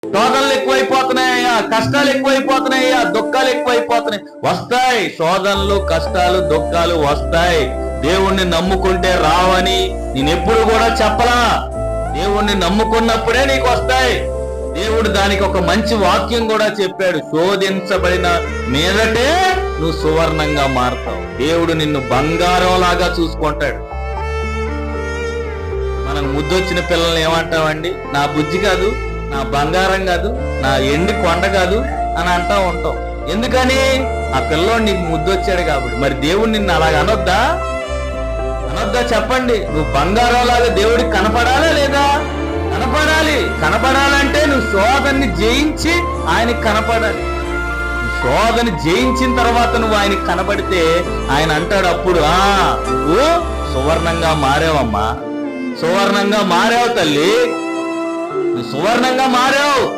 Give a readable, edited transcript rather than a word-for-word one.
శోధనలు ఎక్కువైపోతున్నాయ్యా, కష్టాలు ఎక్కువైపోతున్నాయ్యా, దుఃఖాలు ఎక్కువైపోతున్నాయి. వస్తాయి శోధనలు, కష్టాలు, దుఃఖాలు వస్తాయి. దేవుణ్ణి నమ్ముకుంటే రావని నేనెప్పుడు కూడా చెప్పలా. దేవుణ్ణి నమ్ముకున్నప్పుడే నీకు వస్తాయి. దేవుడు దానికి ఒక మంచి వాక్యం కూడా చెప్పాడు, శోధించబడిన మీదటే నువ్వు సువర్ణంగా మారుతావు. దేవుడు నిన్ను బంగారం లాగా చూసుకుంటాడు. మనం ముద్దొచ్చిన పిల్లల్ని ఏమంటామండి? నా బుజ్జి కాదు, నా బంగారం కాదు, నా ఎండి కొండ కాదు అని అంటా ఉంటాం. ఎందుకని? ఆ పిల్లోడు నీకు ముద్దొచ్చాడు కాబట్టి. మరి దేవుడు నిన్ను అలాగ అనొద్దా? అనొద్దా చెప్పండి? నువ్వు బంగారం లాగా దేవుడికి కనపడాలా లేదా? కనపడాలి. కనపడాలంటే నువ్వు శోధనని జయించి ఆయనకి కనపడాలి. శోధన జయించిన తర్వాత నువ్వు ఆయనకి కనపడితే ఆయన అంటాడు అప్పుడు, నువ్వు సువర్ణంగా మారావమ్మా, సువర్ణంగా మారావు తల్లి, నువ్వు సువర్ణంగా మారావు.